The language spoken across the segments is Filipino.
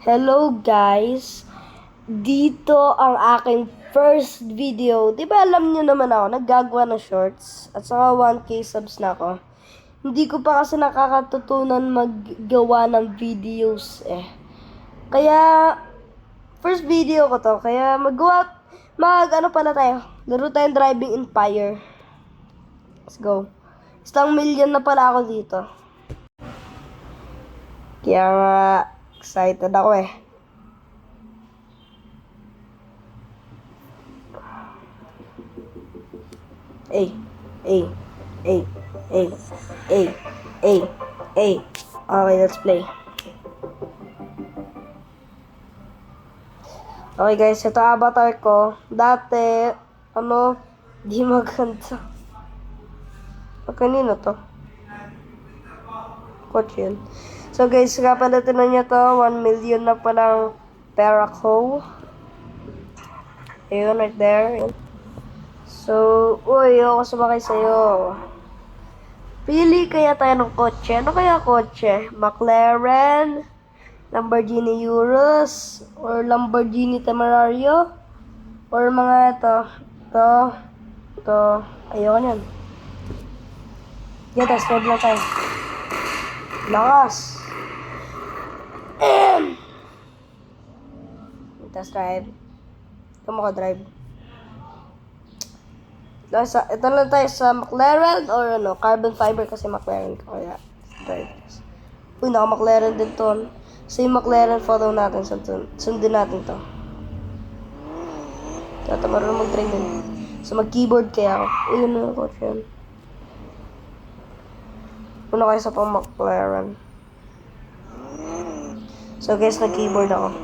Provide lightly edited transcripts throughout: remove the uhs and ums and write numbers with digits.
Hello guys! Dito ang aking first video. Di ba alam nyo naman ako, naggagawa ng shorts. At saka 1K subs na ako. Hindi ko pa kasi nakakatutunan maggawa ng videos eh. Kaya, first video ko to. Kaya ano pala tayo. Laro tayong Driving Empire. Let's go. Isang million na pala ako dito. Kaya nga, excited ako eh. Ay. Okay, let's play. Okay guys, ito avatar ko. Dati, di maganda. Kanino to? Kotse yun. So guys, kapalitin na niya to. 1 million na palang pera ko. Ayun, right there. So, uy, ako sumakay sa'yo. Pili kaya tayo ng kotse. Ano kaya kotse? McLaren, Lamborghini Urus, or Lamborghini Temerario, or mga ito. Ayoko niyan. Yan, test drive lang tayo. Lakas! Test drive. Ito makadrive. Ito lang tayo sa McLaren or carbon fiber kasi McLaren ko. Kaya, drive. Uy, naka-McLaren din to. So, yung McLaren photo natin, sundin natin to. Kaya marunong mag-drive yun. So, mag-keyboard kaya ako. Uy, yun na coach yun. Una kayo sa pang McLaren. So, guys, nag-keyboard ako.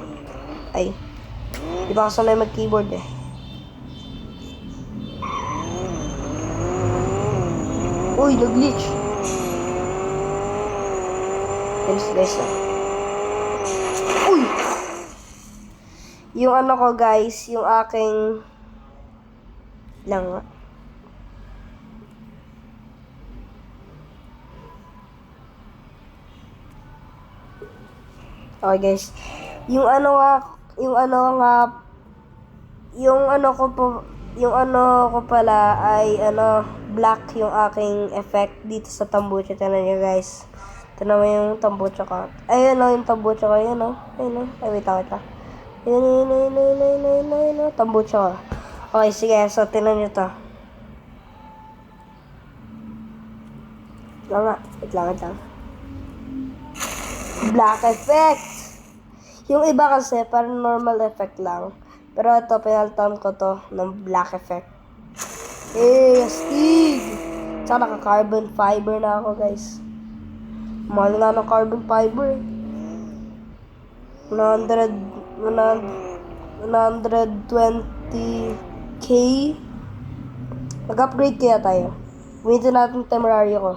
Ay. Di ba kasanay mag-keyboard eh. Uy, nag-glitch. Guys. Uy! Yung ko guys, yung aking lang nga. Okay guys. Yung ko pala ay black yung aking effect dito sa tambucha. Tignan nyo guys. Tignan mo yung tambucha ko. Ayun yung tambucha ko. Ayun Ay, wait lang. Ayun tambucha ko. Okay, sige. So, tignan nyo to. Wait lang. Black effect. Yung iba kasi parang normal effect lang. Pero ito, pinalitan ko to ng black effect. Astig! Tsaka naka-carbon fiber na ako, guys. Mahal nga ng carbon fiber. 120k. Mag-upgrade kaya tayo. Gamitin natin temerario ko.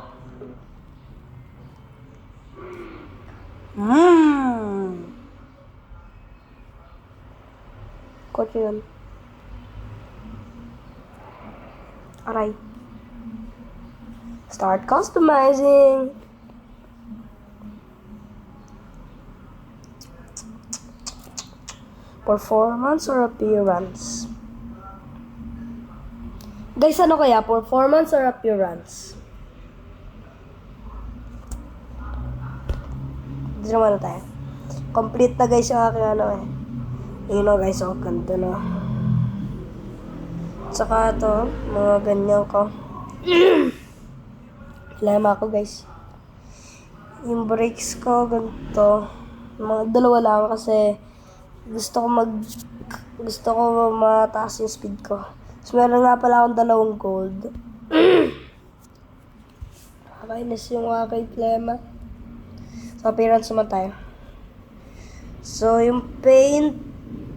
Kotse yun. Aray. Start customizing. Performance or appearance? Guys, ano kaya? Performance or appearance? Dito naman tayo. Complete na guys yung aking Ayun guys, ganda na. Saka ito, mga ganyan ko. Lama ko guys. Yung brakes ko, ganito. Mga dalawa lang kasi gusto ko mataas yung speed ko. So, meron nga pala akong 2 gold. Nakainis yung aking plema. So, appearance naman tayo. So, yung paint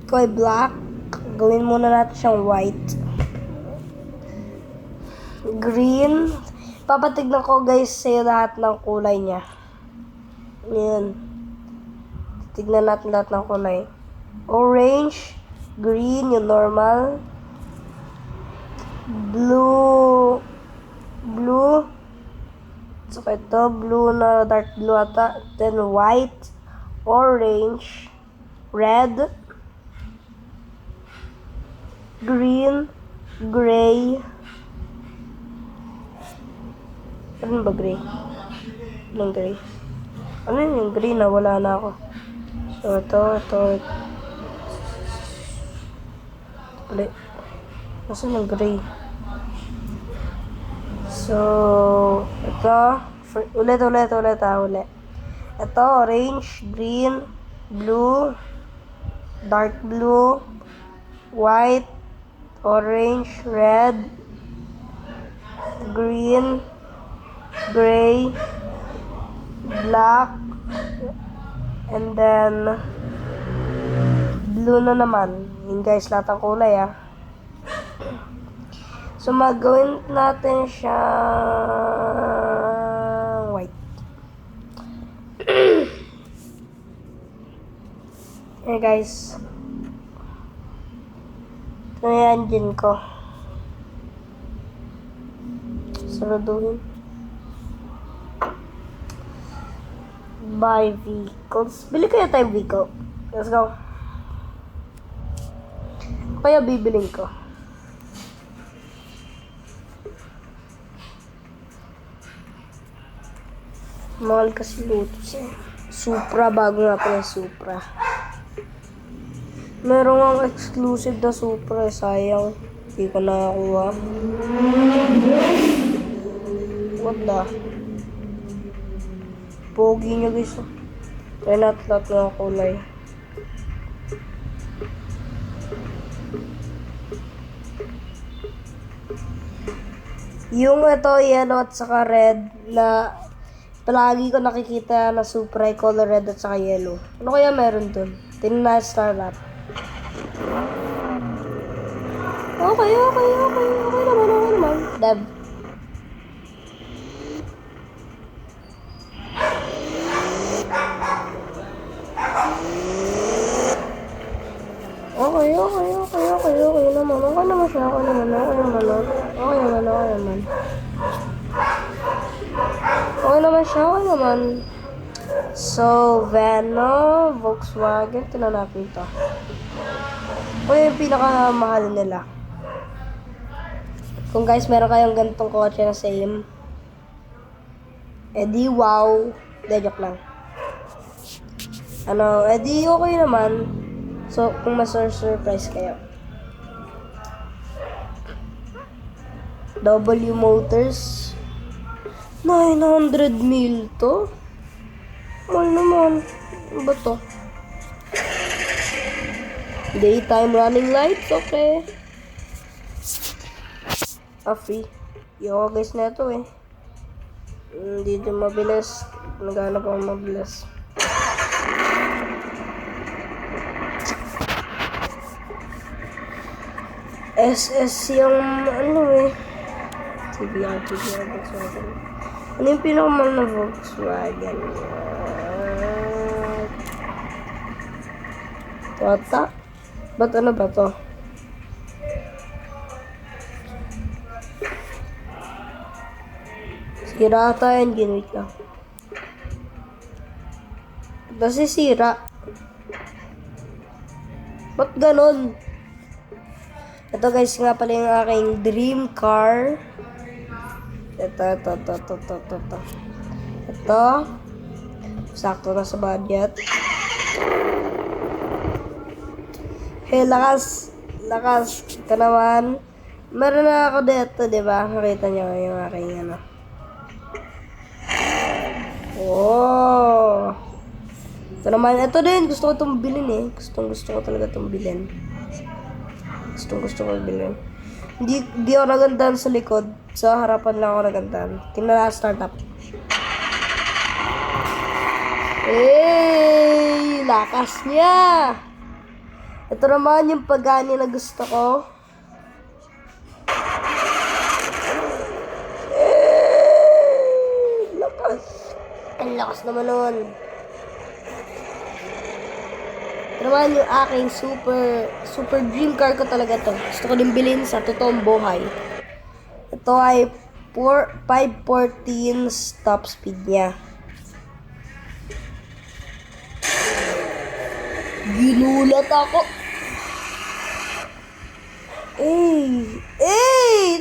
ko ay black. Gawin muna natin siyang white. Green. Papatignan ko guys sa'yo lahat ng kulay niya. Ayan. Tignan natin lahat ng kulay. Orange. Green, yung normal. Blue. Saka ito, blue na dark blue ata. Then white. Orange. red, green, gray. Ano ba gray? Anong gray? Ano yun yung gray na wala na ako? So, ito. Ulit. Nasaan yung gray? So, ito. Ulit. Ito, orange, green, blue, dark blue, white, orange, red, green, gray, black, and then blue na naman. Yun guys, lahat ng kulay So, magawin natin siya white. Hey guys. Ito na yung engine ko. Saraduhin. Buy vehicles. Bili kaya tayo vehicle. Let's go. Kaya bibiling ko. Mahal kasi Lotus Supra, bago nga pala Supra. Meron ang exclusive na Supra, sayang. Hindi ko nakakuha. What the? Pogi nyo guys. Try natin lahat ng kulay. Yung ito, yellow at saka red na palagi ko nakikita na Supra ay color red at saka yellow. Ano kaya meron dun? Tingnan na startup. Okay naman. Dev. Okay naman. Okay naman siya. Okay naman. So, Veno, Volkswagen, tinanapin ito. O yung pinakamahal nila. Kung guys, meron kayong ganitong kotse na same, di wow. Joke lang. Di okay naman. So, kung surprise kayo. W Motors. 900 mil to? Mahal naman. Ano ba to? Daytime running lights, okay. Free. Yo guys na ito Dito mabilis. Naghanap ako mabilis. SS yung TBR Volkswagen. Ano yung pinakamahal na Volkswagen? Toyota? Ba't ano ba to? Sira ata yan, ginwit lang. Kasi sira. Ba't ganon? Ito guys nga pala yung aking dream car. Ito. Sakto na sa budget. Hey, lakas. Ito naman. Meron na ako dito, diba? Nakita nyo yung aking Oh. Ito naman. Ito din. Gusto ko itong bilhin Gusto ko talaga itong bilhin. Gusto ko bilhin. Hindi ako nagandahan sa likod. Sa harapan lang ako nagandahan. Tingnan na startup. Hey! Lakas niya! Ito naman yung pagani na gusto ko. Lakas. Ang lakas naman nun. Ito naman yung aking super dream car ko talaga to. Gusto ko din bilhin sa totoong buhay. Ito ay 514 top speed niya. Ginulat ako.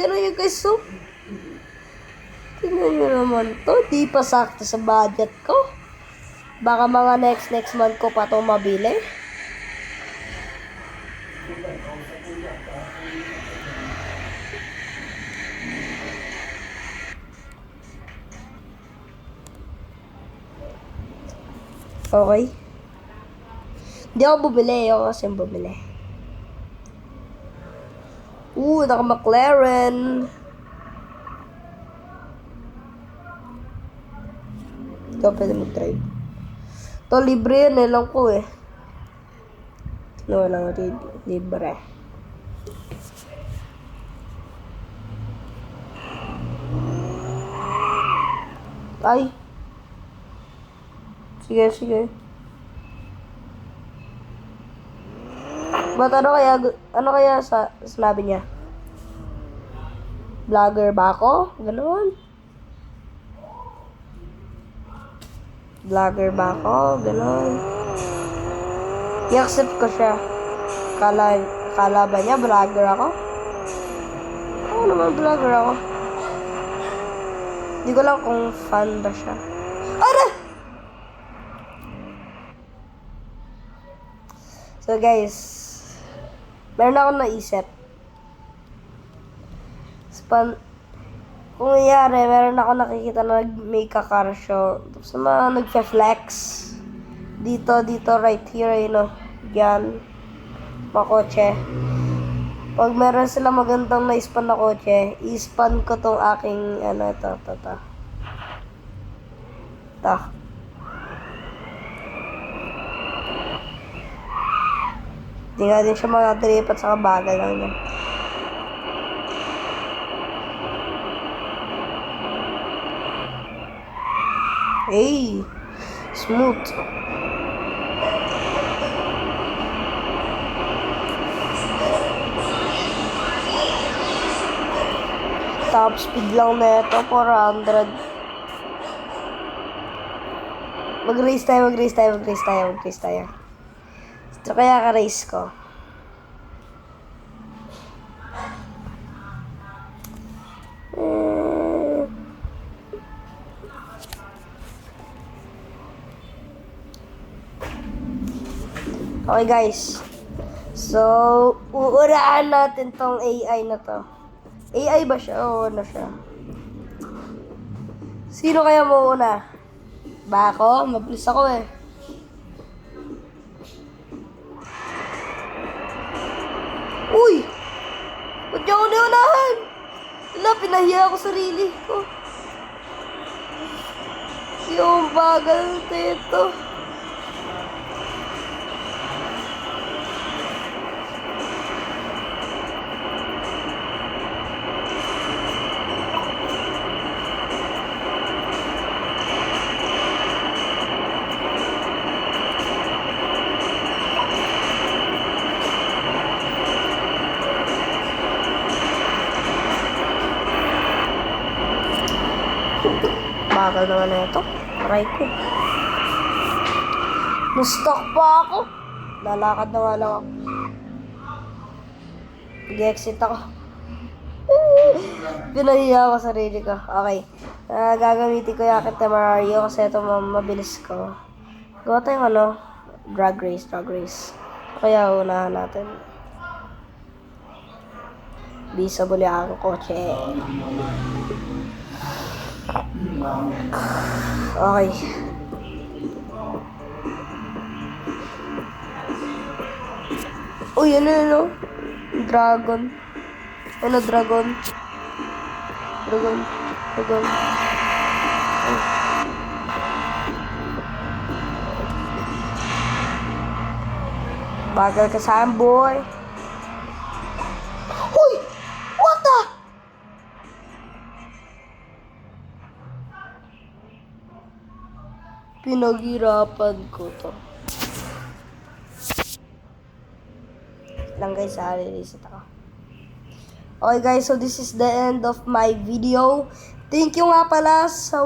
Tignan nyo guys, so. Tignan nyo naman to. Di pa sakto sa budget ko. Baka mga next month ko pa itong mabili. Okay. Hindi ako bumili. Ako kasi bumili. Naka-McLaren. Ito pwede mag-drive. Ito, libre yan. Alam ko eh. No, lang libre. Ay. Sige. Ba't ano kaya sinabi niya? Vlogger ba ako? Ganon. Vlogger ba ako? Ganon. I-accept ko siya. Kala ba niya vlogger ako? Oo naman, vlogger ako. Hindi ko lang kung fan ba siya. Ara! So guys, meron akong naisip. Kung nangyari, meron ako nakikita na may car show. Tapos mga nagfe-flex. Dito, right here, Diyan. Mga kotse. Pag meron sila magandang na-span na kotse, i-span ko tong aking, ito. Hindi nga din siya mga trip at saka bagal lang yan. Smooth. Top speed lang na ito, 400. Mag-race tayo. Ito kaya ka-race ko. Okay guys. So, uurahan natin tong AI na to. AI ba siya? Oo, ano siya? Sino kaya mauuna? Ba ako? Mabilis ako eh. Uy! Ba't niya ako naunahan? Wala, pinahiya ako sarili ko. Yung bagal dito. Bagal naman na ito. Aray ko. Na-stuck pa ako. Lalakad na nga lang ako. Mag-exit ako. Pinahiya ako sarili ko. Okay. Gagamitin ko yung Mario kasi ito mabilis ko. Gawa tayong drag race. Kaya unahan natin. Bisable ang kotse. Okay. Uy, Dragon. Dragon. Bagal ka saan, boy. Uy! What the? Pinaghirapan ko to. Lang guys, reset ako. Okay guys, so this is the end of my video. Thank you nga pala sa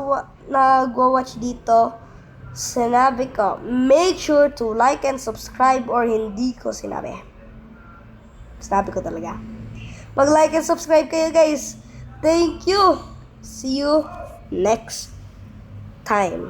nagwa-watch dito Sinabi ko, make sure to like and subscribe, or hindi ko sinabi. Sinabi ko talaga. Mag-like and subscribe kayo, guys. Thank you. See you next time.